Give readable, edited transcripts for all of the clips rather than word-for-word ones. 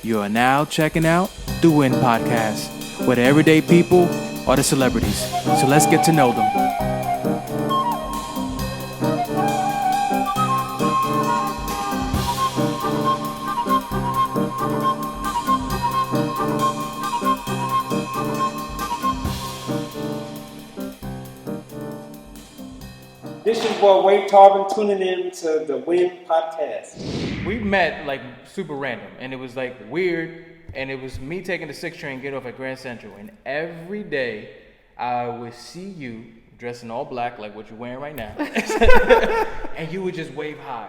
You are now checking out the Win Podcast, where the everyday people are the celebrities. So let's get to know them. This is your boy Wade Tarvin tuning in to the Win Podcast. We met like super random, and it was like weird, and it was me taking the 6 train, get off at Grand Central, and every day I would see you dressed in all black, like what you're wearing right now, and you would just wave high,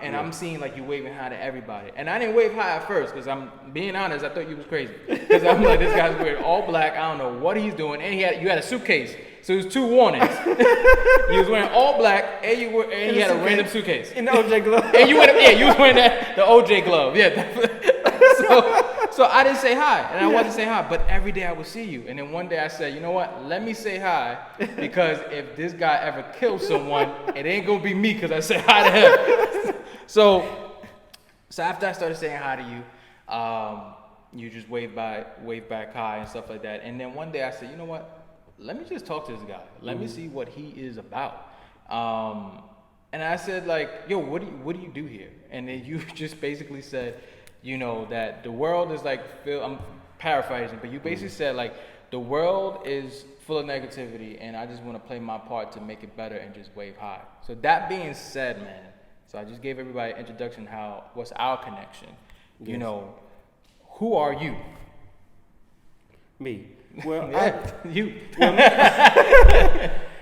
and I'm seeing like you waving high to everybody, and I didn't wave high at first, because I'm being honest, I thought you was crazy, because I'm like, this guy's wearing all black, I don't know what he's doing, and you had a suitcase. So it was 2 warnings. You was wearing all black, and he had a random suitcase. In the OJ glove. And you was wearing the OJ glove. Yeah. So I didn't say hi, and I wanted to say hi, but every day I would see you. And then one day I said, you know what? Let me say hi, because if this guy ever kills someone, it ain't gonna be me, because I said hi to him. So after I started saying hi to you, you just wave back hi and stuff like that. And then one day I said, you know what? Let me just talk to this guy. Let me see what he is about. And I said, like, yo, what do you do here? And then you just basically said, you know, that the world is like, I'm paraphrasing, but you basically said, like, the world is full of negativity, and I just want to play my part to make it better and just wave high. So that being said, man, so I just gave everybody an introduction what's our connection. Yes. You know, who are you? Me. Well, you.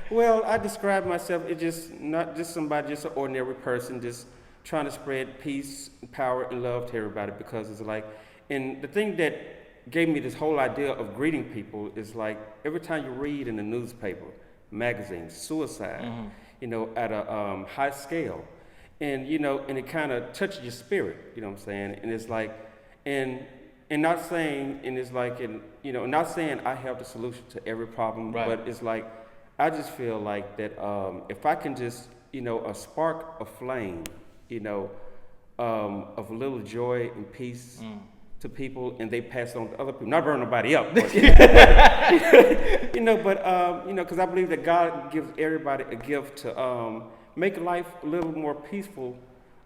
Well, I describe myself as just not just somebody, just an ordinary person, just trying to spread peace, power, and love to everybody. Because it's like, and the thing that gave me this whole idea of greeting people is like every time you read in the newspaper, magazines, suicide, you know, at a high scale, and you know, and it kind of touches your spirit. You know what I'm saying? And it's like, and not saying, and it's like, you know, not saying I have the solution to every problem, right. But it's like, I just feel like that if I can just, you know, spark a flame, you know, of a little joy and peace to people, and they pass it on to other people, not burn nobody up, but, you know, but, you know, because I believe that God gives everybody a gift to make life a little more peaceful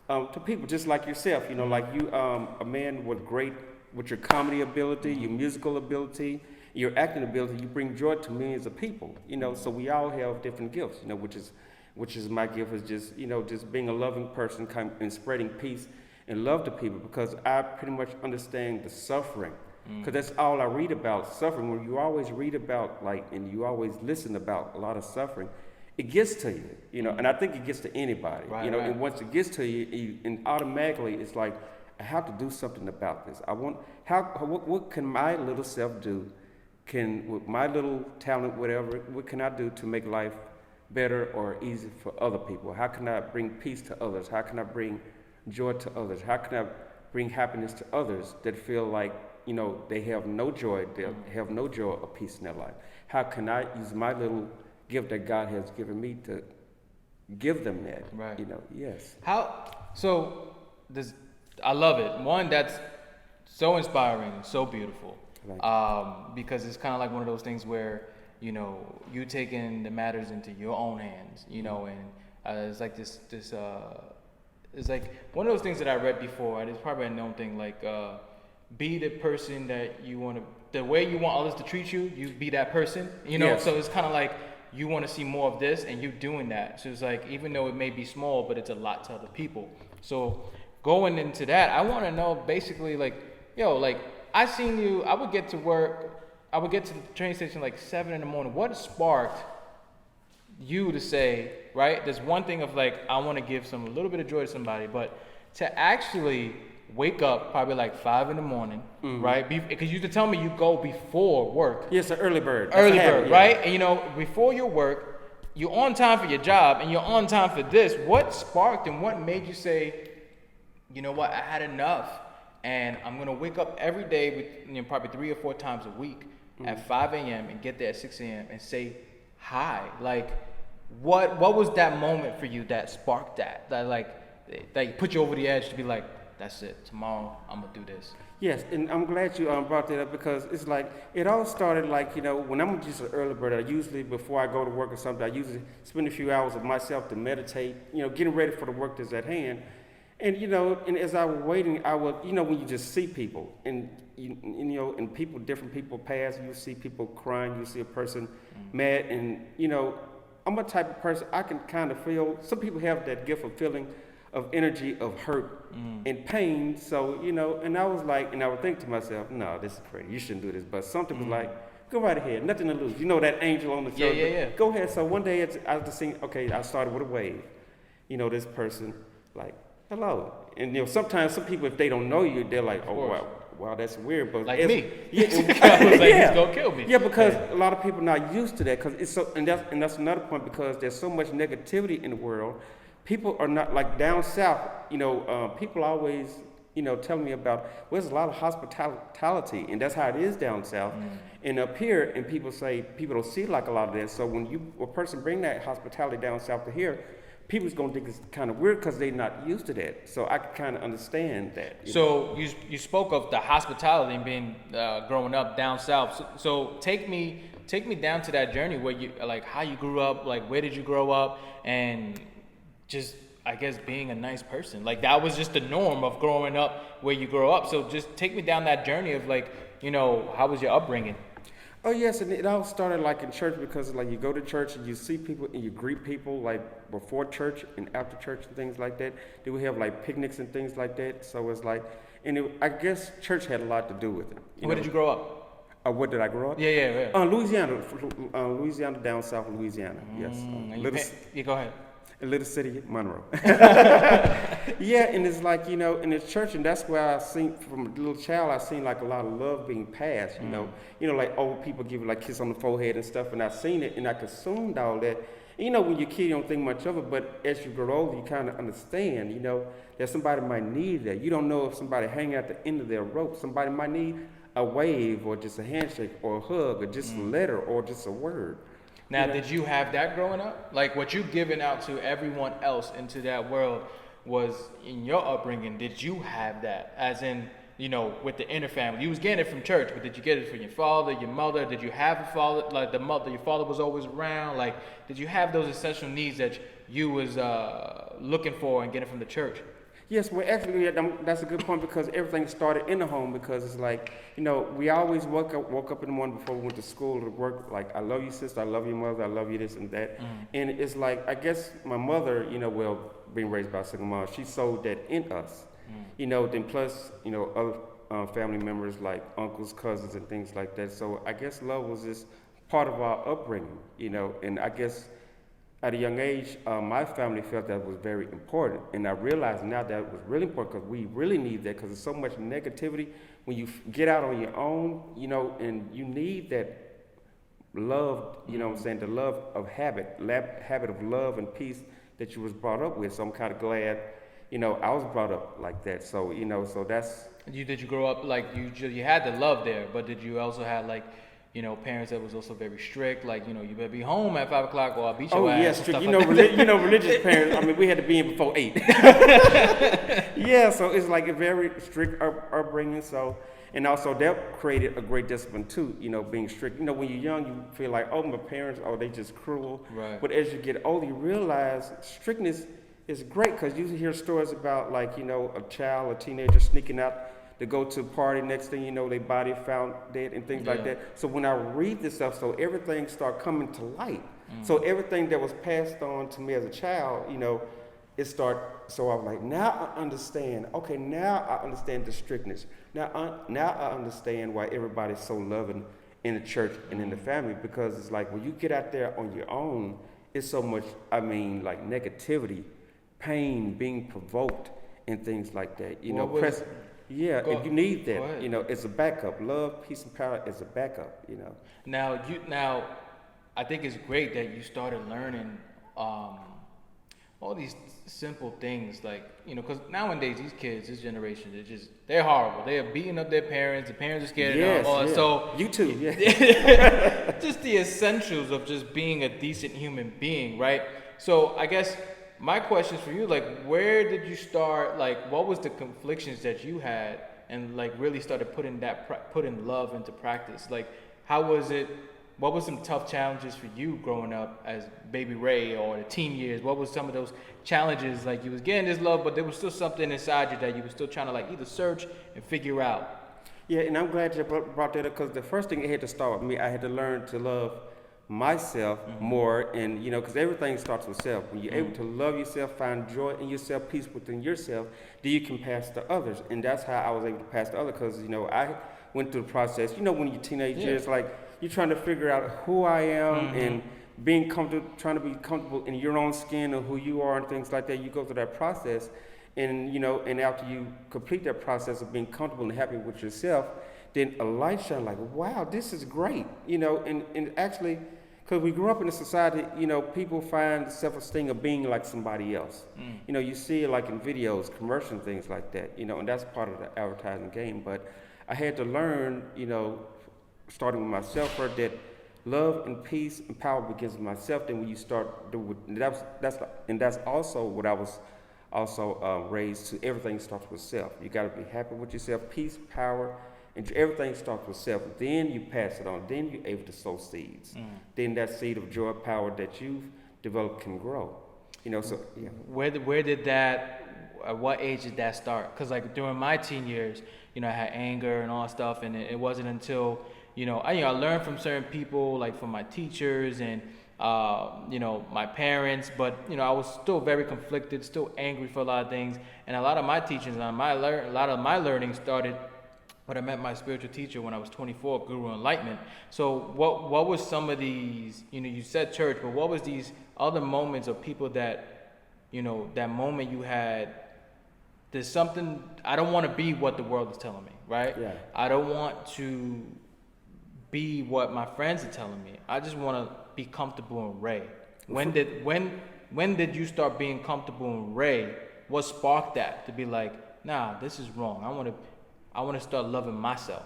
to people, just like yourself, you know, like you, a man with your comedy ability, your musical ability, your acting ability, you bring joy to millions of people, you know, so we all have different gifts, you know, which is my gift is just, you know, just being a loving person and spreading peace and love to people, because I pretty much understand the suffering, because that's all I read about, suffering. When you always read about, like, and you always listen about a lot of suffering, it gets to you, you know, and I think it gets to anybody, right, you know, right. And once it gets to you, and automatically it's like, I have to do something about this. What can my little self do? With my little talent, whatever, what can I do to make life better or easier for other people? How can I bring peace to others? How can I bring joy to others? How can I bring happiness to others that feel like, you know, they have no joy, they have no joy or peace in their life? How can I use my little gift that God has given me to give them that? Right. You know, yes. I love it. One, that's so inspiring, so beautiful. Because it's kind of like one of those things where, you know, you taking the matters into your own hands, you know, and it's like this it's like one of those things that I read before, and it's probably a known thing, like be the person that you want to, the way you want others to treat you, you be that person, you know. Yes. So it's kind of like you want to see more of this, and you doing that. So it's like, even though it may be small, but it's a lot to other people. So going into that, I want to know basically, like, yo, like, I seen you, I would get to the train station like 7 a.m. What sparked you to say, right, there's one thing of like, I want to give a little bit of joy to somebody, but to actually wake up probably like 5 a.m, right? Because you used to tell me you go before work. Yes, an early bird. Right? And you know, before your work, you're on time for your job, and you're on time for this. What sparked and what made you say, you know what, I had enough, and I'm going to wake up every day, with, you know, probably 3 or 4 times a week at 5 a.m. and get there at 6 a.m. and say hi? Like, what was that moment for you that sparked that like put you over the edge to be like, that's it. Tomorrow I'm gonna do this. Yes, and I'm glad you brought that up because it's like it all started like when I'm just an early bird. I usually before I go to work or something, I usually spend a few hours of myself to meditate. Getting ready for the work that's at hand, and and as I was waiting, I would when you just see people and and different people pass, you see people crying, you see a person mad, and I'm a type of person I can kind of feel. Some people have that gift of feeling of energy of hurt and pain. So, and I was like, and I would think to myself, no, this is crazy. You shouldn't do this. But something was like, go right ahead. Nothing to lose. That angel on the shoulder. Yeah. Go ahead. So one day I was just thinking, okay, I started with a wave. This person like, hello. And, sometimes some people, if they don't know you, they're like, oh, wow, that's weird. But like me. Yeah. I was like, he's going to kill me. Yeah, because a lot of people are not used to that. Cause it's so, and that's another point because there's so much negativity in the world. People are not like down south, people always, tell me about, there's a lot of hospitality, and that's how it is down south. And up here, and people say, people don't see like a lot of that. So when a person bring that hospitality down south to here, people's gonna think it's kind of weird because they're not used to that. So I can kind of understand that. So you spoke of the hospitality and being growing up down south. So take me down to that journey where you like how you grew up, like where did you grow up, and just, I guess, being a nice person. Like, that was just the norm of growing up where you grow up. So just take me down that journey of, like, how was your upbringing? Oh, yes, and it all started, like, in church because, like, you go to church and you see people and you greet people, like, before church and after church and things like that. Then we have, like, picnics and things like that. So it's like, I guess church had a lot to do with it. Where did you grow up? Where did I grow up? Yeah. Louisiana, down south of Louisiana, yes. You go ahead. A little city, Monroe. Yeah, and it's like, in this church, and that's where I seen, from a little child, I seen like a lot of love being passed, like old people give like kiss on the forehead and stuff, and I seen it, and I consumed all that. And, when you're a kid, you don't think much of it, but as you grow older, you kind of understand, that somebody might need that. You don't know if somebody hanging at the end of their rope, somebody might need a wave, or just a handshake, or a hug, or just a letter, or just a word. Now, did you have that growing up? Like, what you giving out to everyone else into that world was in your upbringing. Did you have that? As in, with the inner family. You was getting it from church, but did you get it from your father, your mother? Did you have a father, like your father was always around? Like, did you have those essential needs that you was looking for and getting from the church? Yes, well, actually, that's a good point because everything started in the home because it's like, we always woke up in the morning before we went to school or to work, like, I love you, sister, I love you, mother, I love you, this and that. And it's like, I guess my mother, being raised by a single mom, she sowed that in us. Then plus, other family members like uncles, cousins, and things like that. So I guess love was just part of our upbringing, and I guess at a young age, my family felt that was very important. And I realize now that it was really important because we really need that because there's so much negativity. When you get out on your own, and you need that love, what I'm saying, the love of habit of love and peace that you was brought up with. So I'm kind of glad, I was brought up like that. So, so that's... Did you grow up, like, you had the love there, but did you also have, like, parents that was also very strict, like, you better be home at 5 o'clock or I'll beat your ass. Oh, yes, strict. Like Religious parents, I mean, we had to be in before 8. Yeah, so it's like a very strict upbringing, so, and also that created a great discipline too, being strict. When you're young, you feel like, oh, my parents, they just cruel. Right. But as you get older, you realize strictness is great because you hear stories about, like, a child, a teenager sneaking out to go to a party, next thing you know, their body found dead and things like that. So when I read this stuff, so everything start coming to light. So everything that was passed on to me as a child, so I was like, now I understand. Okay, now I understand the strictness. Now I understand why everybody's so loving in the church and in the family, because it's like when you get out there on your own, it's so much, like negativity, pain, being provoked, and things like that. Yeah, and you need that. It's a backup. Love, peace, and power is a backup. Now, I think it's great that you started learning all these simple things, like, because nowadays these kids, this generation, they're horrible. They're beating up their parents. The parents are scared of them. Yeah. So you too. Yeah. just the essentials of just being a decent human being, right? So I guess my question for you, like, where did you start? Like, what was the conflictions that you had, and like really started putting love into practice? Like, how was it? What was some tough challenges for you growing up as baby Ray or the teen years? What was some of those challenges? Like, you was getting this love, but there was still something inside you that you were still trying to like either search and figure out. Yeah, and I'm glad you brought that up because the first thing it had to start with me, I had to learn to love myself more, and because everything starts with self. When you're able to love yourself, find joy in yourself, peace within yourself, then you can pass to others, and that's how I was able to pass to others. Because I went through the process. When you're teenage years, like you're trying to figure out who I am and being comfortable, trying to be comfortable in your own skin or who you are and things like that. You go through that process, and and after you complete that process of being comfortable and happy with yourself, then a light shine like, wow, this is great, and actually, because we grew up in a society, people find self-esteem of being like somebody else. You see it like in videos, commercials, things like that, and that's part of the advertising game. But I had to learn, starting with myself first, that love and peace and power begins with myself. Then when you start doing, that's also what I was also raised to. Everything starts with self. You got to be happy with yourself, peace, power. And everything starts with self. Then you pass it on. Then you're able to sow seeds. Then that seed of joy, power that you've developed can grow. So yeah. Where did that? At what age did that start? Because like during my teen years, I had anger and all that stuff, and it wasn't until I learned from certain people, like from my teachers and my parents, but I was still very conflicted, still angry for a lot of things, and a lot of my teachings and a lot of my learning started when I met my spiritual teacher when I was 24, Guru Enlightenment. So what was some of these, you said church, but what was these other moments of people that, that moment you had, there's something, I don't want to be what the world is telling me, right? Yeah. I don't want to be what my friends are telling me. I just want to be comfortable in Ray. When did you start being comfortable in Ray? What sparked that to be like, nah, this is wrong. I want to start loving myself.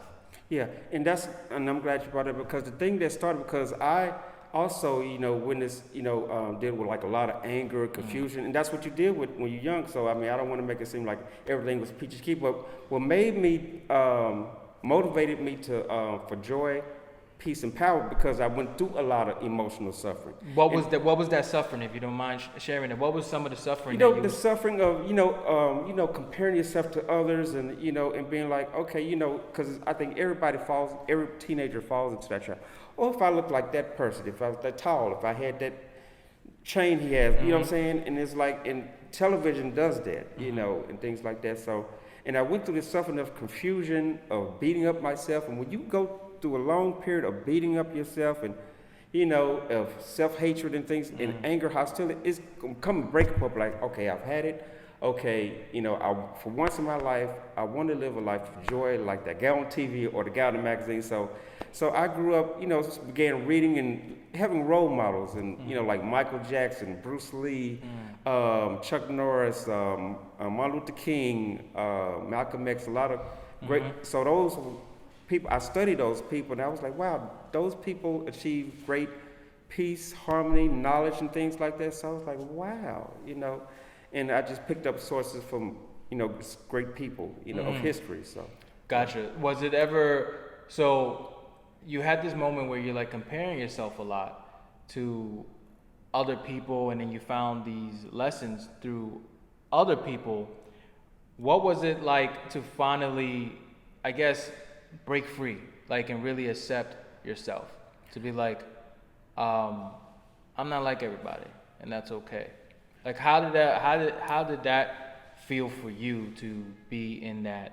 Yeah, and I'm glad you brought it up, because the thing that started, because I also, witnessed, deal with like a lot of anger, confusion, and that's what you deal with when you're young. So, I don't want to make it seem like everything was peaches key, but what made me, motivated me to, for joy, peace, and power, because I went through a lot of emotional suffering. What was that suffering, if you don't mind sharing it? What was some of the suffering? The suffering of comparing yourself to others, and and being like, okay, because I think every teenager falls into that trap. Or if I look like that person, if I was that tall, if I had that chain he has, you know what I'm saying? And it's like, and television does that, and things like that. So, and I went through this suffering of confusion, of beating up myself, and when you go through a long period of beating up yourself and of self-hatred and things and anger, hostility, it's gonna come and break up like, okay, I've had it. Okay, for once in my life, I want to live a life of joy, like that guy on TV or the guy in the magazine. So I grew up, began reading and having role models, and like Michael Jackson, Bruce Lee, Chuck Norris, Martin Luther King, Malcolm X, a lot of great. So those people, I studied those people, and I was like, wow, those people achieved great peace, harmony, knowledge, and things like that. So I was like, wow, and I just picked up sources from, great people, of history. So. Gotcha. Was it ever, so you had this moment where you're like comparing yourself a lot to other people, and then you found these lessons through other people. What was it like to finally, I guess, break free, like, and really accept yourself, to be like, I'm not like everybody, and that's okay? Like, how did that feel for you to be in that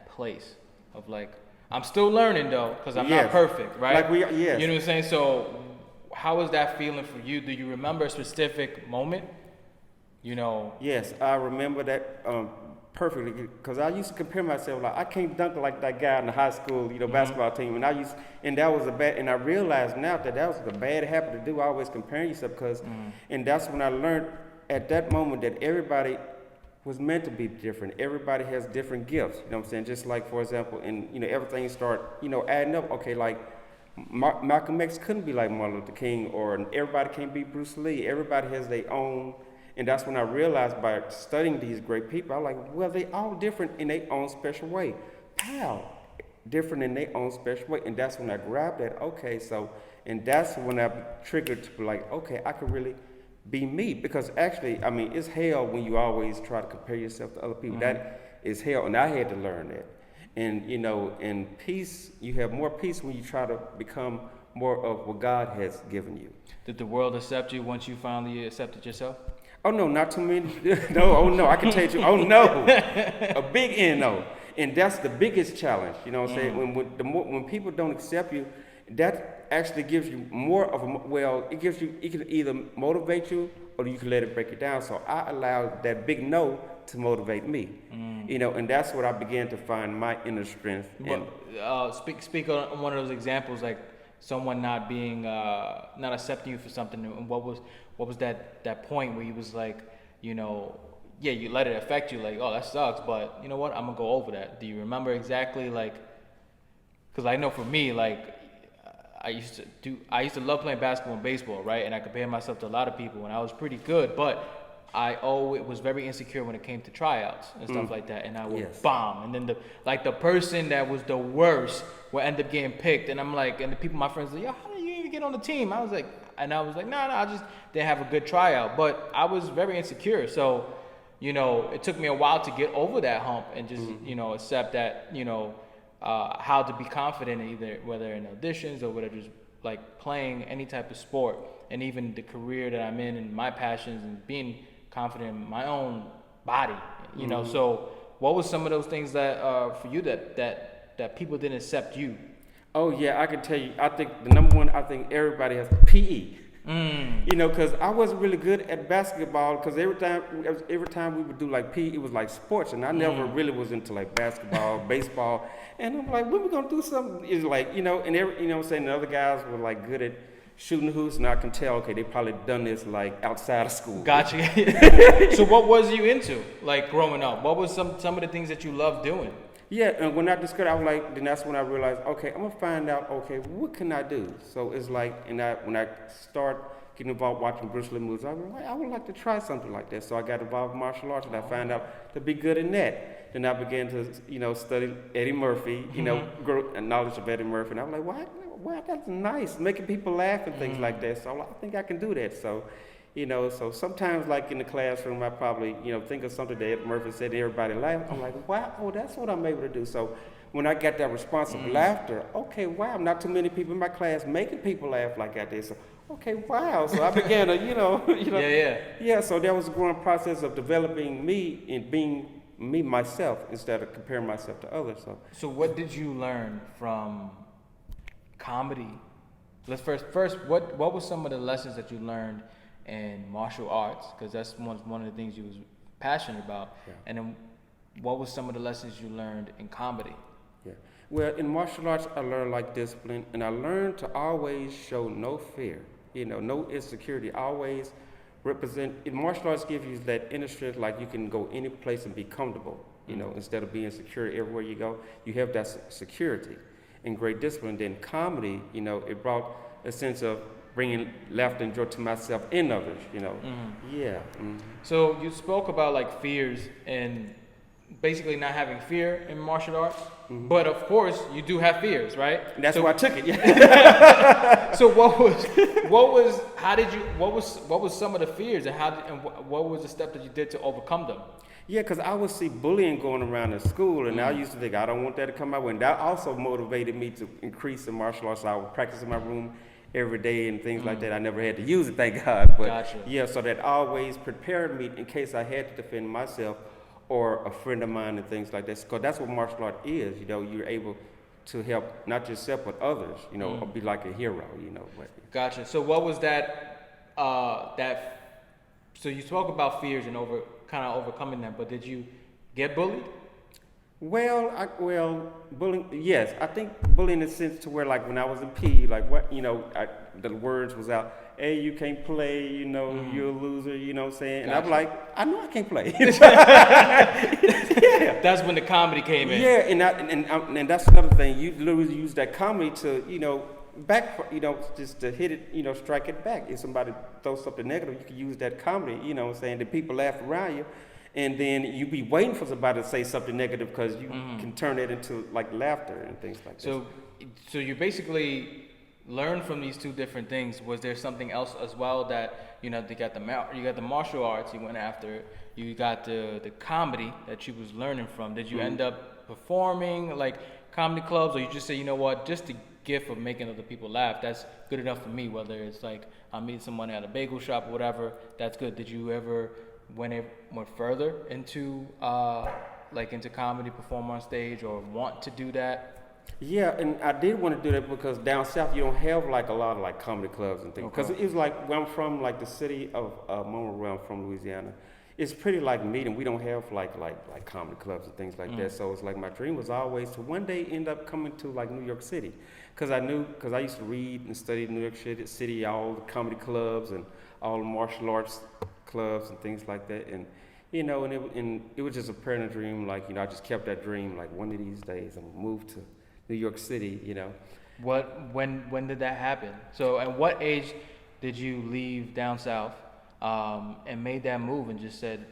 place of like, I'm still learning though, because I'm not perfect, right? Like yes. You know what I'm saying? So how was that feeling for you? Do you remember a specific moment? Yes, I remember that perfectly, because I used to compare myself, like, I can't dunk like that guy in the high school, basketball team, and that was and I realized now that was a bad habit to do, always comparing yourself, because, and that's when I learned at that moment that everybody was meant to be different. Everybody has different gifts, you know what I'm saying? Just like, for example, and everything start, adding up. Okay, like, Malcolm X couldn't be like Martin Luther King, or everybody can't be Bruce Lee. Everybody has their own, and that's when I realized by studying these great people, I was like, well, they all different in their own special way. Pow, different in their own special way, and that's when I grabbed that. Okay, so, and that's when I triggered to be like, okay, I could really be me, because actually, I mean, it's hell when you always try to compare yourself to other people. That is hell, and I had to learn that. And in peace, you have more peace when you try to become more of what God has given you. Did the world accept you once you finally accepted yourself? Oh no, not too many. No, oh no, I can tell you. Oh no, a big no. And that's the biggest challenge. You know what I'm saying? When people don't accept you, that actually gives you more of a, it can either motivate you or you can let it break it down. So I allowed that big no to motivate me, and that's what I began to find my inner strength. Speak on one of those examples, like someone not being, not accepting you for something. And what was that point where you was like, yeah, you let it affect you, like, oh, that sucks, but you know what, I'm gonna go over that. Do you remember exactly, like, because I know for me, like, I used to love playing basketball and baseball, right? And I compared myself to a lot of people, and I was pretty good, but I was very insecure when it came to tryouts and stuff like that, and I would bomb. And then the person that was the worst would end up getting picked, and I'm like, and the people, my friends, like, yo, how did you even get on the team? I was like, no, I just didn't have a good tryout, but I was very insecure. So, it took me a while to get over that hump and just, accept that, how to be confident in either, whether in auditions or whether just like playing any type of sport, and even the career that I'm in and my passions and being confident in my own body, So what was some of those things that for you that people didn't accept you? Oh yeah, I can tell you. I think the number one. I think everybody has PE. Because I wasn't really good at basketball. Because every time we would do like PE, it was like sports, and I never really was into like basketball, baseball. And I'm like, when we gonna do something? It's like, and I'm saying the other guys were like good at shooting hoops, and I can tell, okay, they probably done this like outside of school. Gotcha. So what was you into, like growing up? What was some of the things that you loved doing? Yeah, and when I discovered, I was like, then that's when I realized, okay, I'm gonna find out, okay, what can I do? So it's like, when I start getting involved watching Bruce Lee movies, I was like, I would like to try something like that. So I got involved in martial arts, and I found out to be good in that. Then I began to, study Eddie Murphy, grow a knowledge of Eddie Murphy, and I was like, wow, that's nice, making people laugh and things like that. So I think I can do that. So. So sometimes, like in the classroom, I probably, think of something that Eddie Murphy said and everybody laughed. I'm like, wow, that's what I'm able to do. So when I got that response of laughter, okay, wow, not too many people in my class making people laugh like I did. So, okay, wow. So I began to, Yeah, so that was a growing process of developing me and being me myself instead of comparing myself to others. So what did you learn from comedy? Let's first, what was some of the lessons that you learned in martial arts, because that's one of the things you was passionate about, and then what was some of the lessons you learned in comedy? Yeah, well, in martial arts, I learned like discipline, and I learned to always show no fear, no insecurity. Always represent. In martial arts, gives you that inner strength, like you can go any place and be comfortable. Instead of being secure everywhere you go, you have that security and great discipline. Then comedy, it brought a sense of bringing laughter and joy to myself and others, Yeah. So you spoke about like fears and basically not having fear in martial arts, but of course you do have fears, right? And that's why I took it. Yeah. So what was some of the fears, and what was the step that you did to overcome them? Yeah, because I would see bullying going around in school, and I used to think, I don't want that to come my way. And that also motivated me to increase in martial arts. So I would practice in my room every day and things like that. I never had to use it, thank God. But gotcha. Yeah, so that always prepared me in case I had to defend myself or a friend of mine and things like that. Because that's what martial art is. You're able to help not just yourself but others. Or be like a hero. But. Gotcha. So what was that? So you spoke about fears and overcoming them, but did you get bullied? Well, bullying. Yes, I think bullying in the sense to where, like, when I was in P, like the words was out. Hey, you can't play. You're a loser. You know what I'm saying? Gotcha. And I'm like, I know I can't play. Yeah. That's when the comedy came in. Yeah, and that's another thing. You literally use that comedy to, back, just to hit it, strike it back. If somebody throws something negative, you can use that comedy, what I'm saying, the people laugh around you, and then you be waiting for somebody to say something negative because you can turn it into like laughter and things like that. So you basically learned from these two different things. Was there something else as well that, you got the martial arts, you went after it, you got the comedy that you was learning from. Did you end up performing like comedy clubs, or you just say, you know what, just the gift of making other people laugh, that's good enough for me, whether it's like I meet someone at a bagel shop or whatever, that's good. Did you ever went further into into comedy, perform on stage, or want to do that? Yeah, and I did want to do that because down south you don't have like a lot of like comedy clubs and things. Because it was like where I'm from, like the city of Monroe, where I'm from, Louisiana. It's pretty like neat, and we don't have like comedy clubs and things like that. So it's like my dream was always to one day end up coming to like New York City, because I used to read and study New York City, all the comedy clubs and all the martial arts clubs and things like that, and it was just a parent dream. Like I just kept that dream. Like one of these days I'm gonna move to New York City. When did that happen? So at what age did you leave down south and made that move and just said,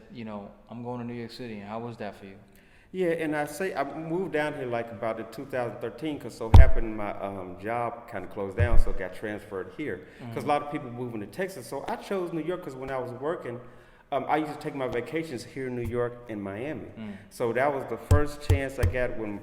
I'm going to New York City? And how was that for you? Yeah, and I moved down here like about in 2013, because so happened my job kind of closed down, so I got transferred here. Because a lot of people moving to Texas, so I chose New York because when I was working, I used to take my vacations here in New York and Miami. So that was the first chance I got when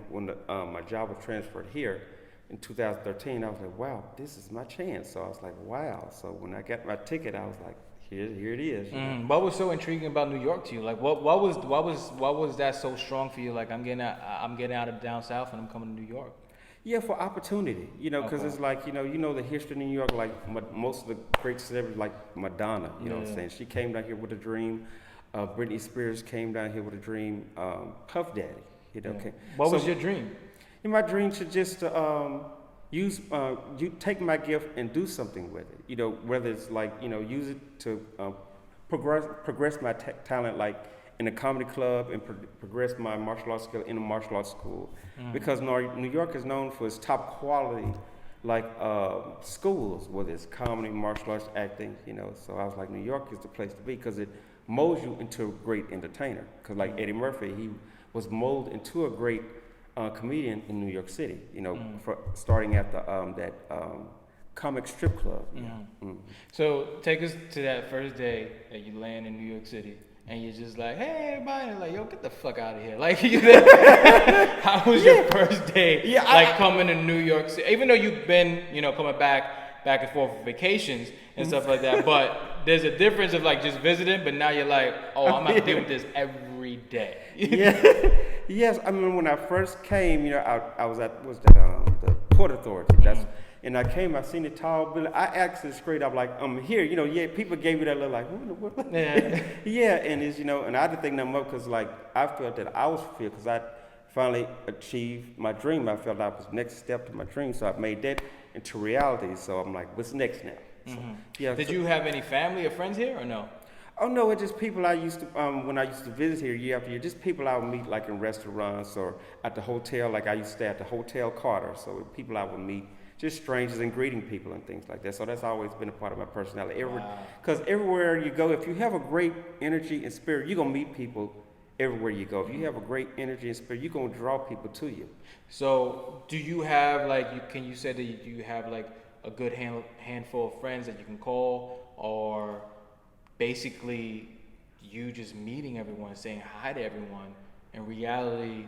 my job was transferred here in 2013. I was like, wow, this is my chance. So I was like, wow. So when I got my ticket, I was like, here it is. What was so intriguing about New York to you? Like, what was that so strong for you? Like, I'm getting out of down south and I'm coming to New York. Yeah, for opportunity, because it's like, the history of New York, like most of the great celebrities, like Madonna, you know what I'm saying? She came down here with a dream. Britney Spears came down here with a dream. Puff Daddy, What was your dream? My dream to just you take my gift and do something with it. Whether it's like, use it to progress my talent, like in a comedy club, and progress my martial arts skill in a martial arts school. Because New York is known for its top quality, like schools, whether it's comedy, martial arts, acting, So I was like, New York is the place to be, because it molds you into a great entertainer. Because like Eddie Murphy, he was molded into a great comedian in New York City, for starting at that comic strip club. So take us to that first day that you land in New York City. And you're just like, hey, everybody, and like, yo, get the fuck out of here. Like, how was your first day, coming to New York City? Even though you've been, coming back and forth for vacations and stuff like that, but there's a difference of like just visiting, but now you're like, oh, I'm going to deal with this every day. Yes, I mean, when I first came, I was at the Port Authority. And I came, I seen the tall building. I asked it straight up, like, I'm here. People gave me that look like, what? Yeah, and it's, and I didn't think nothing up, because, like, I felt that I was fulfilled, because I finally achieved my dream. I felt that was the next step to my dream, so I made that into reality. So I'm like, what's next now? So, Did you have any family or friends here, or no? Oh, no, it's just people I used to, when I used to visit here year after year, just people I would meet, like, in restaurants or at the hotel. Like, I used to stay at the Hotel Carter, so people I would meet. Just strangers and greeting people and things like that. So that's always been a part of my personality. Because everywhere you go, if you have a great energy and spirit, you're going to meet people everywhere you go. If you have a great energy and spirit, you're going to draw people to you. So do you have, can you say that you have, like, a good handful of friends that you can call? Or basically you just meeting everyone, saying hi to everyone? In reality,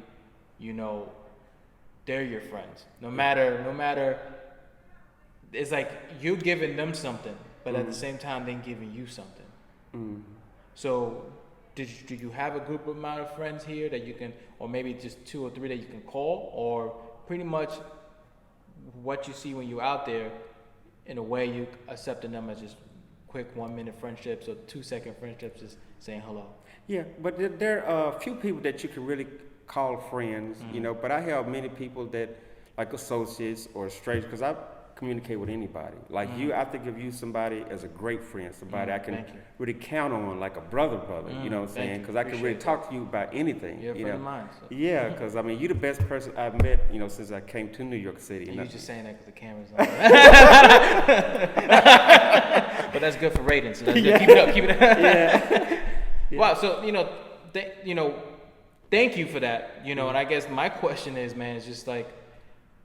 they're your friends. No matter, it's like you're giving them something, but at the same time, they're giving you something. So, do you have a group amount of friends here that you can, or maybe just 2 or 3 that you can call, or pretty much what you see when you're out there, in a way you accepting them as just quick 1-minute friendships or 2-second friendships, just saying hello? Yeah, but there are a few people that you can really call friends, but I have many people that, like associates or strangers, because communicate with anybody. Like you, I think of you somebody as a great friend, somebody I can really count on, like a brother, you know what I'm saying? Because I can really talk to you about anything. You're a friend of mine. So. Yeah, because I mean, you're the best person I've met, you know, since I came to New York City. You're just saying that because the camera's on. But that's good for ratings. So that's good. Keep it up. Keep it up. Yeah. Wow. So thank you for that. You know, and I guess my question is, man, is just like,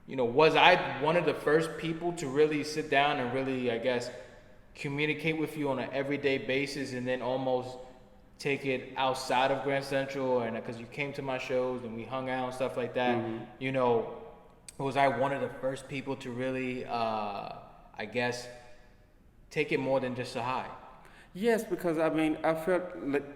you know, was I one of the first people to really sit down and really, I guess, communicate with you on an everyday basis, and then almost take it outside of Grand Central, and because you came to my shows and we hung out and stuff like that, you know, was I one of the first people to really, I guess, take it more than just a high? Yes, because I mean, I felt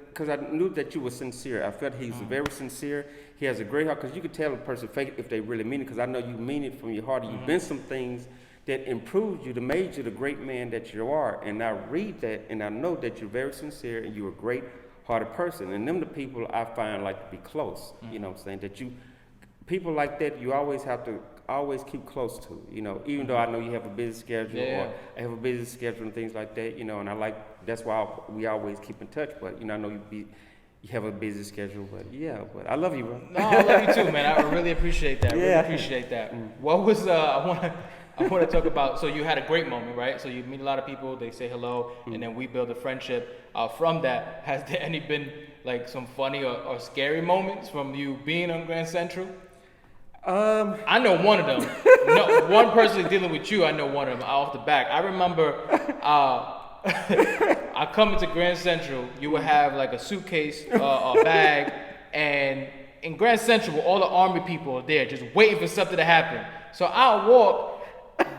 because I knew that you were sincere. I felt he's very sincere. He has a great heart, because you could tell a person fake it if they really mean it, because I know you mean it from your heart. You've been some things that improved you, that made you the great man that you are. And I read that, and I know that you're very sincere, and you're a great-hearted person. And them the people I find like to be close. You know what I'm saying? That people like that, you always have to keep close to, you know, even though I know you have a busy schedule, or I have a busy schedule and things like that, you know, and that's why we always keep in touch. But, you know, I know you have a busy schedule, but but I love you, bro. No, I love you too, man. I really appreciate that. Really appreciate that. What was, I want to talk about, so you had a great moment, right? So you meet a lot of people, they say hello, and then we build a friendship. From that, has there any been like some funny or scary moments from you being on Grand Central? I know one of them. No, one person dealing with you, I know one of them off the back. I remember I come into Grand Central, you would have like a suitcase, a bag, and in Grand Central, all the army people are there just waiting for something to happen. So I'll walk,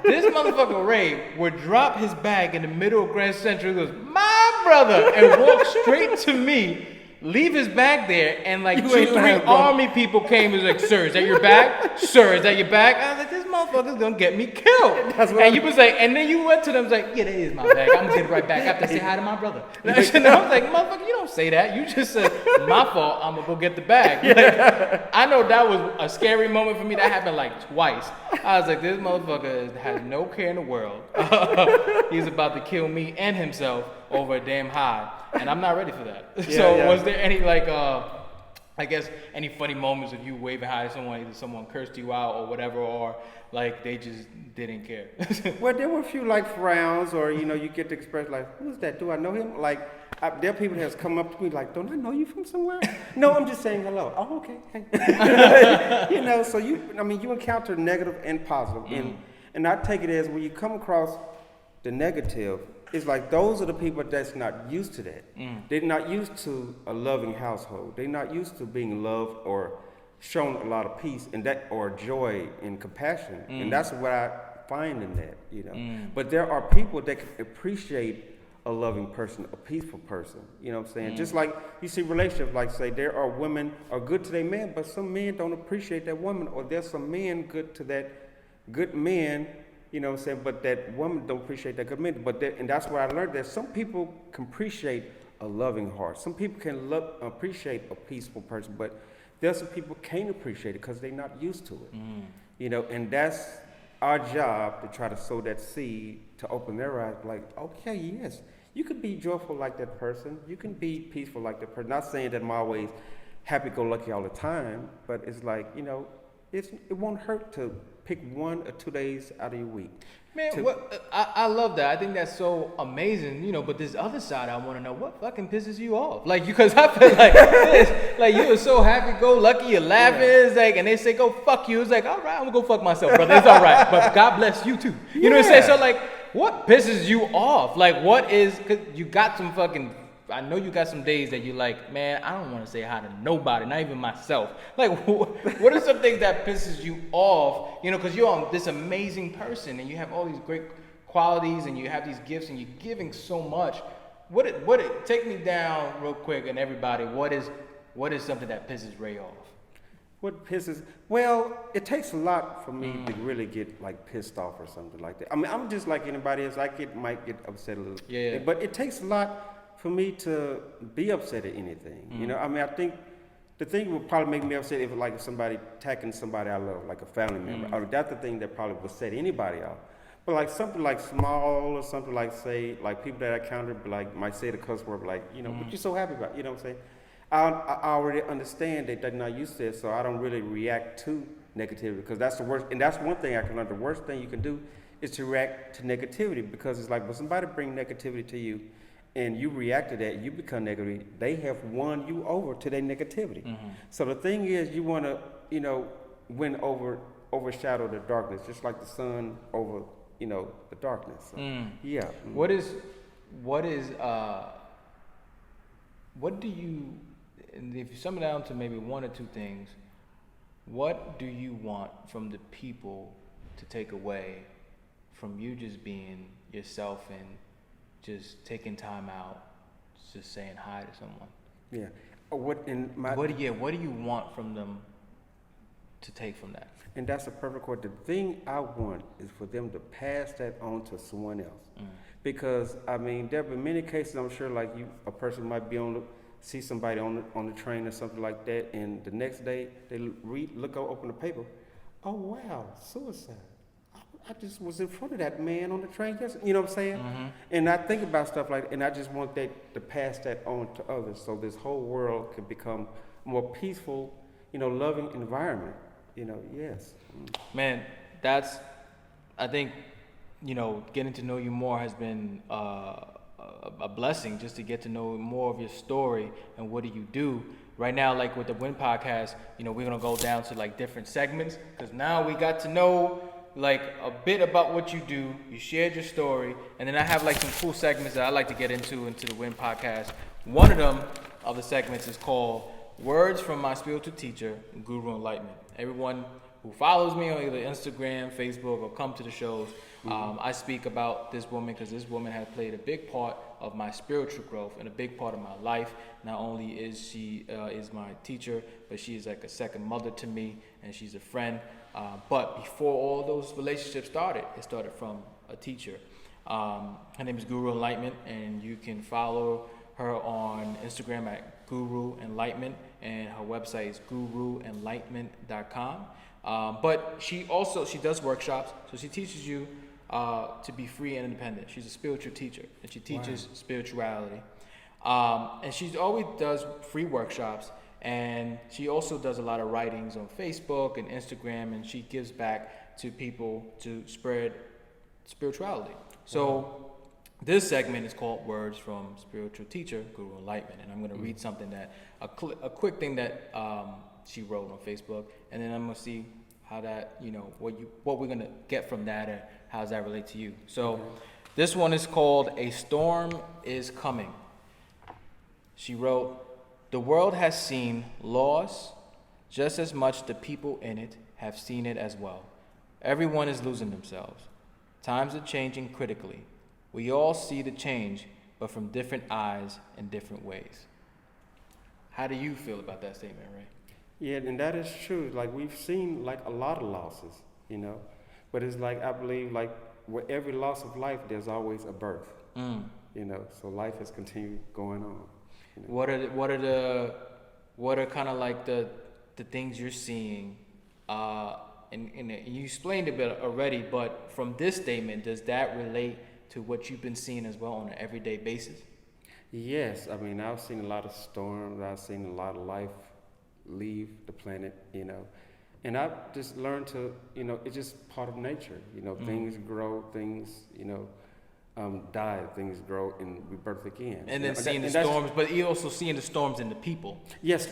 this motherfucker Ray would drop his bag in the middle of Grand Central, he goes, "My brother," and walk straight to me. Leave his bag there, and like 2-3 army people came and was like, "Sir, is that your bag? Sir, is that your bag?" I was like, "This motherfucker's gonna get me killed." And you was like, and then you went to them, was like, "Yeah, that is my bag. I'm gonna get it right back after I say hi to my brother." And I was like, "Motherfucker, you don't say that. You just said my fault. I'm gonna go get the bag." Like, I know that was a scary moment for me. That happened like twice. I was like, "This motherfucker has no care in the world. He's about to kill me and himself over a damn high." And I'm not ready for that. Was there any like, I guess, any funny moments of you waving hi to someone, either someone cursed you out or whatever, or like they just didn't care? Well, there were a few like frowns, or you know, you get to express like, "Who's that? Do I know him?" Like, there are people that has come up to me like, "Don't I know you from somewhere?" No, I'm just saying hello. "Oh, okay." Hey. You know, so you encounter negative and positive, and I take it as when you come across the negative, it's like those are the people that's not used to that. They're not used to a loving household. They're not used to being loved or shown a lot of peace and that, or joy and compassion. And that's what I find in that, you know. But there are people that can appreciate a loving person, a peaceful person. You know what I'm saying? Just like you see relationships, like say there are women are good to their man, but some men don't appreciate that woman, or there's some men good to that good man. You know what I'm saying? But that woman don't appreciate that good man. And that's where I learned that some people can appreciate a loving heart. Some people can appreciate a peaceful person, but there's some people can't appreciate it because they're not used to it. You know, and that's our job, to try to sow that seed to open their eyes. Like, okay, yes, you can be joyful like that person. You can be peaceful like that person. Not saying that I'm always happy-go-lucky all the time, but it's like, you know, it won't hurt to pick 1 or 2 days out of your week. Man, I love that. I think that's so amazing, you know, but this other side, I want to know, what fucking pisses you off? Like, because I feel like this, like, you are so happy-go-lucky, you're laughing, it's like, and they say, "Go fuck you." It's like, all right, I'm going to go fuck myself, brother. It's all right, but God bless you, too. You know what I'm saying? So, like, what pisses you off? Like, what is, because you got some fucking, I know you got some days that you're like, "Man, I don't want to say hi to nobody, not even myself." Like, what are some things that pisses you off? You know, because you're this amazing person and you have all these great qualities and you have these gifts and you're giving so much. Take me down real quick, and everybody, what is something that pisses Ray off? Well, it takes a lot for me to really get like pissed off or something like that. I mean, I'm just like anybody else. Might get upset a little. Yeah. But it takes a lot for me to be upset at anything. You know, I mean, I think the thing would probably make me upset if somebody attacking somebody I love, like a family member. That's the thing that probably would set anybody off. But like something like small or something like say like people that I encountered like might say the cuss word like what you so happy about, you know what I'm saying? I already understand that they're not used to it, so I don't really react to negativity because that's the worst. And that's one thing I can learn. The worst thing you can do is to react to negativity because it's like when somebody bring negativity to you, and you react to that, you become negative. They have won you over to their negativity. So the thing is, you want to win overshadow the darkness, just like the sun over the darkness. So, yeah. What do you, and if you sum it down to maybe one or two things, what do you want from the people to take away from you just being yourself and just taking time out, just saying hi to someone? Yeah. What do you want from them to take from that? And that's a perfect word. The thing I want is for them to pass that on to someone else. Because I mean, there have been many cases. I'm sure, like a person might be see somebody on the train or something like that, and the next day they open the paper. Oh wow, suicide! I just was in front of that man on the train yesterday. You know what I'm saying? And I think about stuff like that, and I just want that to pass that on to others, so this whole world can become a more peaceful, loving environment. Yes. Man, I think, getting to know you more has been a blessing, just to get to know more of your story and what do you do. Right now, like with the Win podcast, we're going to go down to like different segments because now we got to know like a bit about what you do. You shared your story, and then I have like some cool segments that I like to get into the Win podcast. One of them, of the segments, is called Words from My Spiritual Teacher, Guru Enlightenment. Everyone who follows me on either Instagram, Facebook, or come to the shows, I speak about this woman because this woman has played a big part of my spiritual growth and a big part of my life. Not only is she is my teacher, but she is like a second mother to me, and she's a friend. But before all those relationships started, it started from a teacher. Her name is Guru Enlightenment, and you can follow her on Instagram at Guru Enlightenment, and her website is guruenlightenment.com. But she does workshops, so she teaches you to be free and independent. She's a spiritual teacher, and she teaches spirituality. And she always does free workshops, and she also does a lot of writings on Facebook and Instagram, and she gives back to people to spread spirituality. So this segment is called Words from Spiritual Teacher, Guru Enlightenment, and I'm going to read something a quick thing that she wrote on Facebook, and then I'm going to see how that, what we're going to get from that, and how does that relate to you. So this one is called A Storm is Coming. She wrote, "The world has seen loss just as much the people in it have seen it as well. Everyone is losing themselves. Times are changing critically. We all see the change, but from different eyes and different ways." How do you feel about that statement, Ray? Yeah, and that is true. Like we've seen like a lot of losses, but it's like I believe like with every loss of life, there's always a birth. So life has continued going on. What are kind of like the things you're seeing? And you explained a bit already, but from this statement, does that relate to what you've been seeing as well on an everyday basis? Yes, I mean I've seen a lot of storms. I've seen a lot of life leave the planet, and I've just learned to, it's just part of nature. Things grow, things, die, things grow and rebirth again. And then seeing the storms, but you're also seeing the storms in the people. Yes,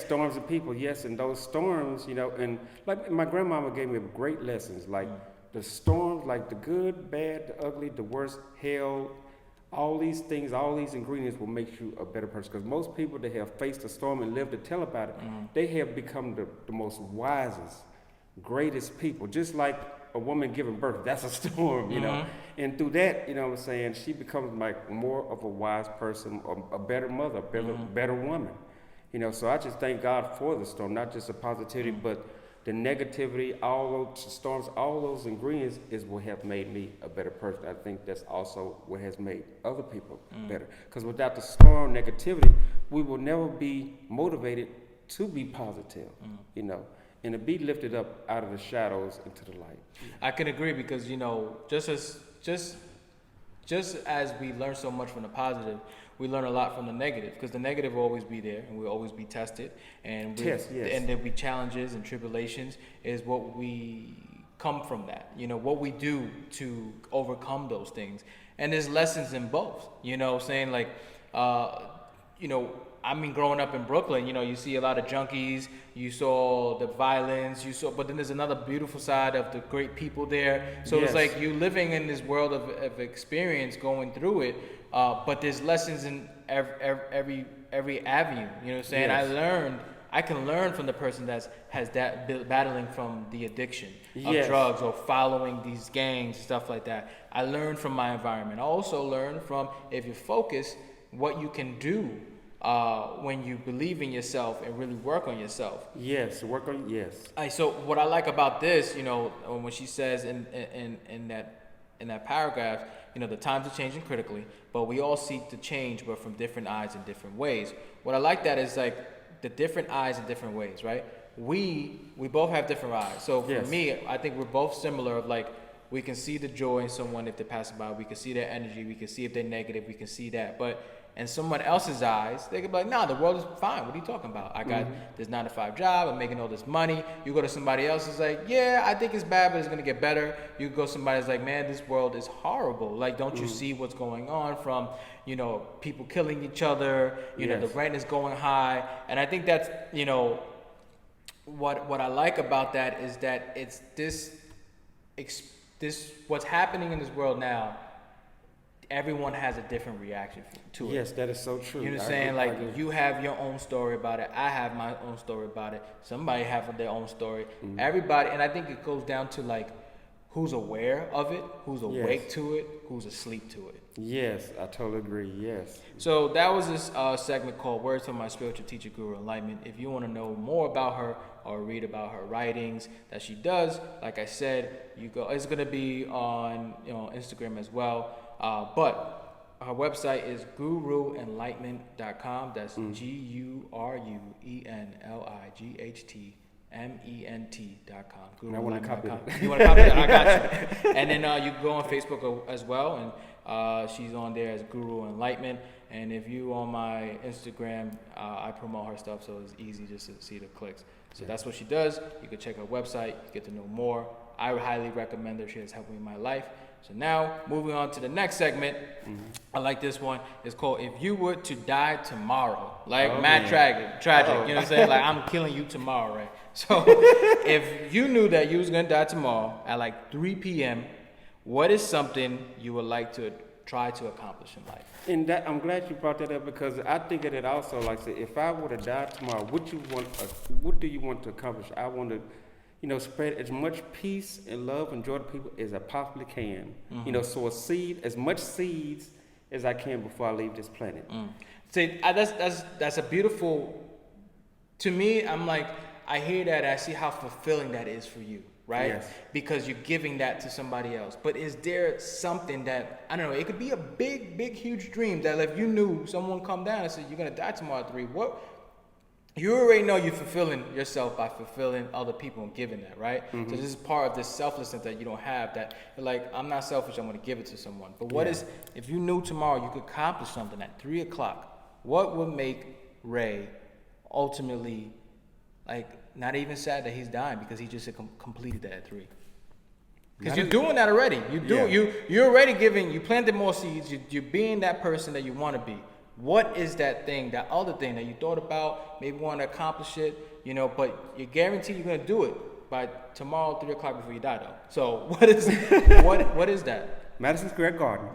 storms and people, yes, and those storms, and like my grandmama gave me great lessons, like the storms, like the good, bad, the ugly, the worst, hell, all these things, all these ingredients will make you a better person. Because most people that have faced a storm and lived to tell about it, they have become the most wisest, greatest people. Just like a woman giving birth, that's a storm, And through that, what I'm saying, she becomes like more of a wise person, a better mother, a better woman. So I just thank God for the storm, not just the positivity, but the negativity, all those storms, all those ingredients is what have made me a better person. I think that's also what has made other people better. Because without the storm, negativity, we will never be motivated to be positive, and to be lifted up out of the shadows into the light. I can agree because just as we learn so much from the positive, we learn a lot from the negative, because the negative will always be there and we'll always be tested, and there'll be challenges and tribulations is what we come from that, what we do to overcome those things. And there's lessons in both, saying like, growing up in Brooklyn, you see a lot of junkies, you saw the violence, but then there's another beautiful side of the great people there. So It's like you living in this world of experience going through it, but there's lessons in every avenue, you know what I'm saying? Yes. I can learn from the person has battling from the addiction of drugs or following these gangs, stuff like that. I learn from my environment. I also learn from, if you focus, what you can do when you believe in yourself and really work on yourself. Yes. So what I like about this, when she says in that paragraph, the times are changing critically, but we all seek to change, but from different eyes in different ways. What I like that is like the different eyes in different ways, right? We both have different eyes. So for me, I think we're both similar of like, we can see the joy in someone if they're passing by. We can see their energy. We can see if they're negative. We can see that. But in someone else's eyes, they could be like, nah, the world is fine. What are you talking about? I got this 9-to-5 job. I'm making all this money. You go to somebody else who's like, yeah, I think it's bad, but it's going to get better. You go to somebody who's like, man, this world is horrible. Like, don't you see what's going on from, people killing each other, the rent is going high. And I think that's, what I like about that is that it's this what's happening in this world now. Everyone has a different reaction to it. Yes, that is so true. You know what I'm saying? Like, you have your own story about it. I have my own story about it. Somebody have their own story. Everybody, and I think it goes down to like, who's aware of it, who's awake to it, who's asleep to it. Yes, I totally agree. Yes. So that was this segment called Words from My Spiritual Teacher, Guru Enlightenment. If you want to know more about her or read about her writings that she does, like I said, it's going to be on Instagram as well. But her website is guruenlightenment.com. That's GURUENLIGHTMENT.com. I want to copy it. You want to copy it? I got you. And then you can go on Facebook as well, and she's on there as Guru Enlightenment. And if you on my Instagram, I promote her stuff, so it's easy just to see the clicks. So that's what she does. You can check her website, get to know more. I would highly recommend her. She has helped me in my life. So now, moving on to the next segment. I like this one. It's called If You Were to Die Tomorrow. Like, tragic. You know what I'm saying? Like, I'm killing you tomorrow, right? So, if you knew that you was going to die tomorrow at like 3 p.m., what is something you would like to try to accomplish in life? And that, I'm glad you brought that up, because I think of it also, like, say, if I were to die tomorrow, what do you want to accomplish? I want to, spread as much peace and love and joy to people as I possibly can. Sow as much seeds as I can before I leave this planet. See, that's a beautiful. To me, I'm like, I hear that, I see how fulfilling that is for you, right? Yes. Because you're giving that to somebody else. But is there something that, I don't know, it could be a big, huge dream that if you knew someone come down and said, you're going to die tomorrow at 3, you already know you're fulfilling yourself by fulfilling other people and giving that, right? So this is part of this selflessness that you don't have, that you're like, I'm not selfish, I'm going to give it to someone. But what is, if you knew tomorrow you could accomplish something at 3 o'clock, what would make Ray ultimately, like, not even sad that he's dying because he just completed that at 3? Because you're doing that already. You're already giving, you planted more seeds, you're being that person that you want to be. What is that thing, that other thing that you thought about, maybe want to accomplish it, but you're guaranteed you're going to do it by tomorrow, 3 o'clock before you die, though. So what is that? Madison Square Garden.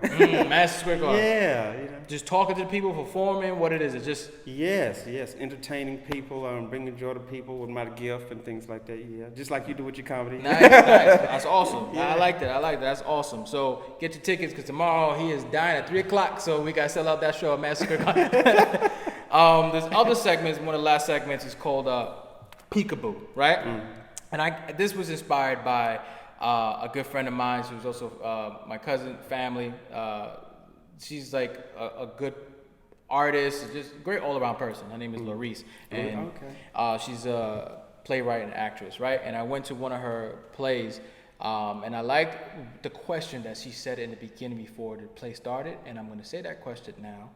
Madison Square Garden. Yeah. Just talking to people, performing, what it is. It's just... Yes. Entertaining people, bringing joy to people with my gift and things like that, yeah. Just like you do with your comedy. Nice. That's awesome. Yeah. I like that. That's awesome. So get your tickets, because tomorrow he is dying at 3 o'clock, so we got to sell out that show at Madison Square Garden. There's other segments. One of the last segments is called Peekaboo, right? And this was inspired by... a good friend of mine, who's also my cousin, family. She's like a good artist, just a great all-around person. Her name is Larice, and she's playwright and actress, right? And I went to one of her plays, and I liked the question that she said in the beginning before the play started, and I'm going to say that question now.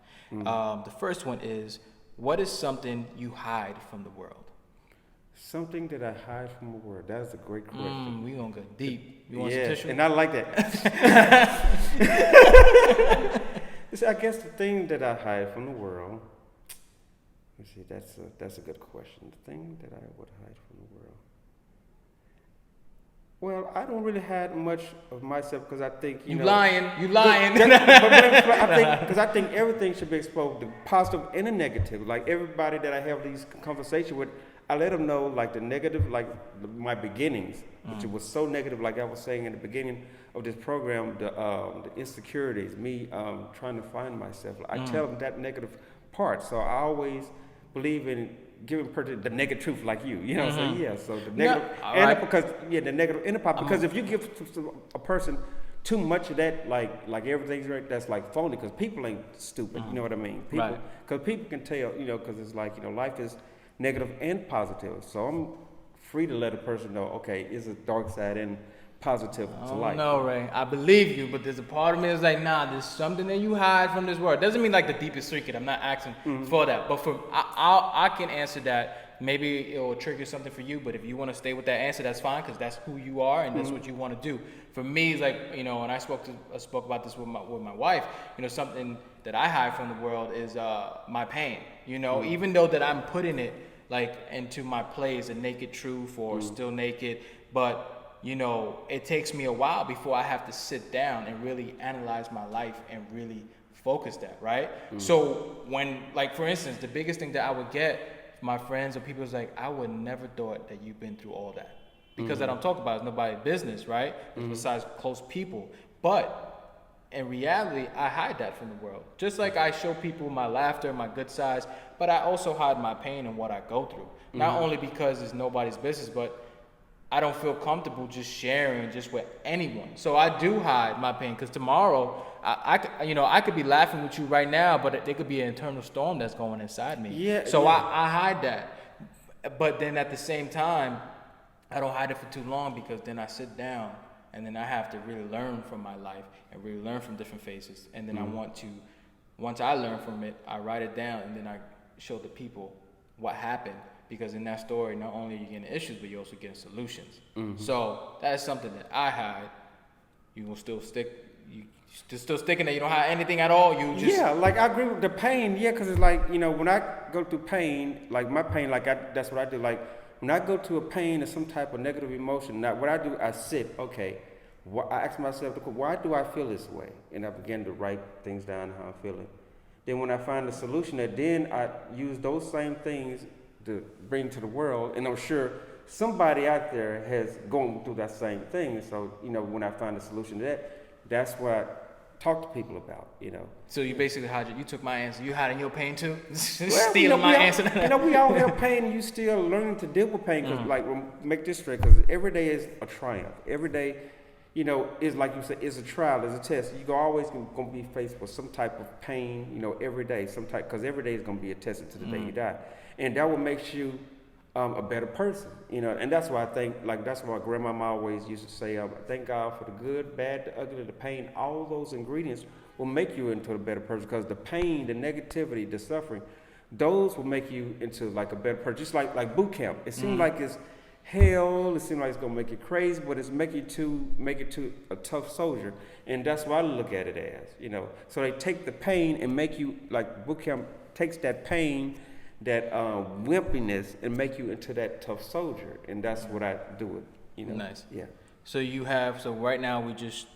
The first one is, what is something you hide from the world? Something that I hide from the world. That's a great question. We gonna go deep. You want some tissue? And I like that. I guess the thing that I hide from the world. Let's see. That's a good question. The thing that I would hide from the world. Well, I don't really hide much of myself because I think you know. You lying. Because I think everything should be exposed, the positive and the negative. Like everybody that I have these conversations with, I let them know like the negative, like my beginnings, which was so negative. Like I was saying in the beginning of this program, the insecurities, me trying to find myself. I tell them that negative part. So I always believe in giving the negative truth, like you know. So so the negative, the negative in the part, because if you give a person too much of that, like everything's right, that's like phony. Because people ain't stupid, you know what I mean? People, because people can tell, you know, because it's like, you know, life is negative and positive. So I'm free to let a person know, okay, it's a dark side and positive to life. No, Ray, I believe you, but there's a part of me that's like, nah, there's something that you hide from this world. Doesn't mean like the deepest secret. I'm not asking for that, but I can answer that. Maybe it will trigger something for you, but if you want to stay with that answer, that's fine, because that's who you are and that's what you want to do. For me, it's like, you know, and I spoke about this with my wife. You know, something that I hide from the world is my pain. You know, even though that I'm putting it like into my plays, a naked truth or still naked, but you know, it takes me a while before I have to sit down and really analyze my life and really focus that, right? So when, like, for instance, the biggest thing that I would get from my friends or people is like, I would never thought that you've been through all that. Because I don't talk about it, it's nobody's business, right? Besides close people. But in reality, I hide that from the world. Just like I show people my laughter, my good sides, but I also hide my pain and what I go through. Not only because it's nobody's business, but I don't feel comfortable just sharing just with anyone. So I do hide my pain, because tomorrow I could be laughing with you right now, but there could be an internal storm that's going inside me. I hide that. But then at the same time, I don't hide it for too long, because then I sit down and then I have to really learn from my life and really learn from different phases. And then I want to, once I learn from it, I write it down and then I show the people what happened. Because in that story, not only are you getting issues, but you're also getting solutions. So that's something that I hide. You will still stick. You still sticking there. You don't hide anything at all. You just like I agree with the pain. Yeah, because it's like, you know, when I go through pain, like my pain, that's what I do. Like when I go to a pain or some type of negative emotion, now what I do, I sit. Okay, I ask myself, why do I feel this way? And I begin to write things down how I'm feeling. Then when I find the solution, then I use those same things to bring to the world, and I'm sure somebody out there has gone through that same thing. So, you know, when I find a solution to that, that's what I talk to people about, you know. So you basically you took my answer. You hiding your pain too? Stealing my answer. You know, we all have pain, and you still learning to deal with pain. Cause like, make this straight, because every day is a triumph. Every day, you know, is like you said, is a trial, is a test. You're always gonna be faced with some type of pain, you know, every day, because every day is gonna be a test until the day you die. And that will make you a better person, you know. And that's why I think, like, that's why grandmama always used to say, thank God for the good, bad, the ugly, the pain. All those ingredients will make you into a better person, because the pain, the negativity, the suffering, those will make you into like a better person. Just like boot camp. It seems like it's hell. It seems like it's gonna make you crazy, but it's make it to a tough soldier. And that's what I look at it as, you know. So they take the pain and make you, like boot camp takes that pain, that wimpiness, and make you into that tough soldier. And that's what I do with, you know. Nice. Yeah. So right now we just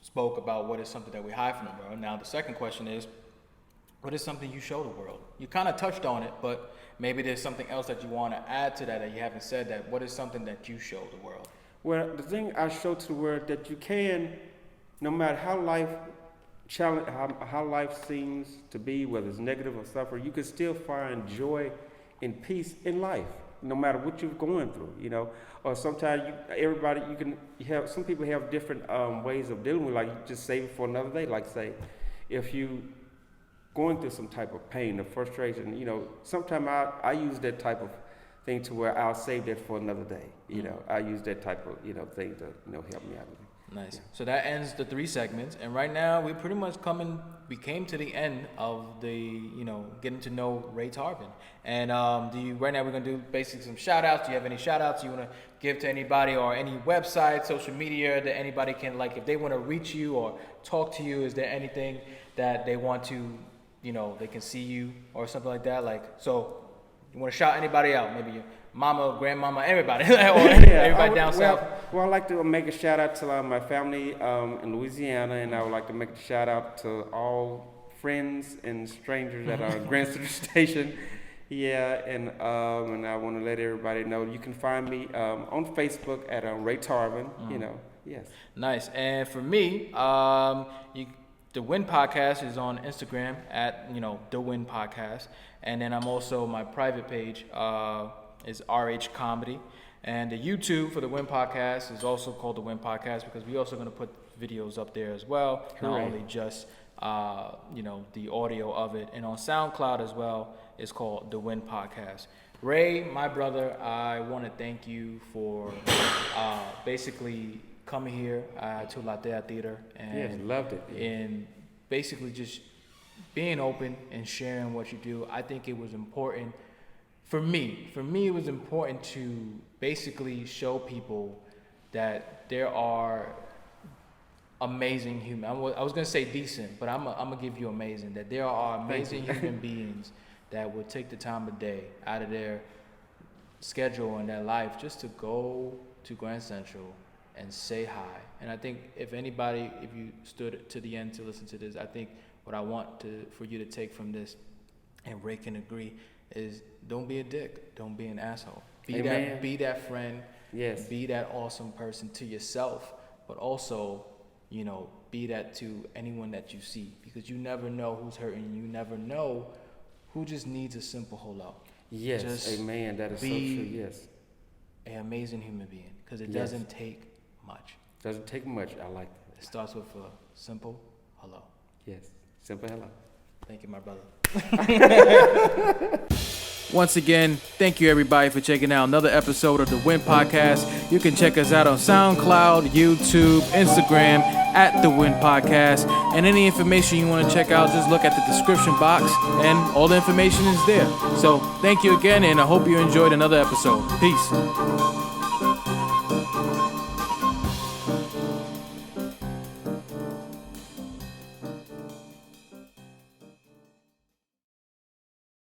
spoke about what is something that we hide from the world. Now the second question is, what is something you show the world? You kind of touched on it, but maybe there's something else that you want to add to that you haven't said. That what is something that you show the world? Well, the thing I show to the world, that you can, no matter how life how life seems to be, whether it's negative or suffering, you can still find joy and peace in life, no matter what you're going through, you know. Or sometimes some people have different ways of dealing with, like, you just save it for another day. Like, say, if you going through some type of pain or frustration, you know, sometimes I use that type of thing to where I'll save that for another day. You know, I use that type of thing to help me out. Nice. Yeah. So that ends the 3 segments, and right now we pretty much we came to the end of the getting to know Ray Tarvin. And right now we're gonna do basically some shout outs. Do you have any shout outs you wanna give to anybody, or any website, social media that anybody can, like, if they wanna reach you or talk to you? Is there anything that they want to, they can see you or something like that? Like, so you wanna shout anybody out? Maybe your mama, grandmama, everybody, or everybody down south. Well, I'd like to make a shout out to my family in Louisiana, and I would like to make a shout out to all friends and strangers that are Grand Central Station. Yeah, and I want to let everybody know you can find me on Facebook at Ray Tarvin. Yes. Nice. And for me, the Win Podcast is on Instagram at the Win Podcast, and then I'm also, my private page is RH Comedy. And the YouTube for the Win Podcast is also called the Win Podcast, because we're also going to put videos up there as well, not only just the audio of it. And on SoundCloud as well, it's called the Win Podcast. Ray, my brother, I want to thank you for basically coming here to Latea Theater, and loved it. Yeah. And basically just being open and sharing what you do. I think it was important. For me, it was important to basically show people that there are amazing humans. I was going to say decent, but I'm going to give you amazing. That there are amazing human beings that will take the time of day out of their schedule and their life just to go to Grand Central and say hi. And I think if you stood to the end to listen to this, I think what I want for you to take from this, and Ray can agree, is don't be a dick. Don't be an asshole. Be that friend. Yes. Be that awesome person to yourself, but also, be that to anyone that you see, because you never know who's hurting. You never know who just needs a simple hello. Yes. Just amen. That is so true. Yes. An amazing human being, because it doesn't take much. Doesn't take much. I like that. It starts with a simple hello. Yes. Simple hello. Thank you, my brother. Once again, thank you everybody for checking out another episode of the Win Podcast. You can check us out on SoundCloud, YouTube, Instagram at the Win Podcast. And any information you want to check out, just look at the description box, and all the information is there. So thank you again, and I hope you enjoyed another episode. Peace.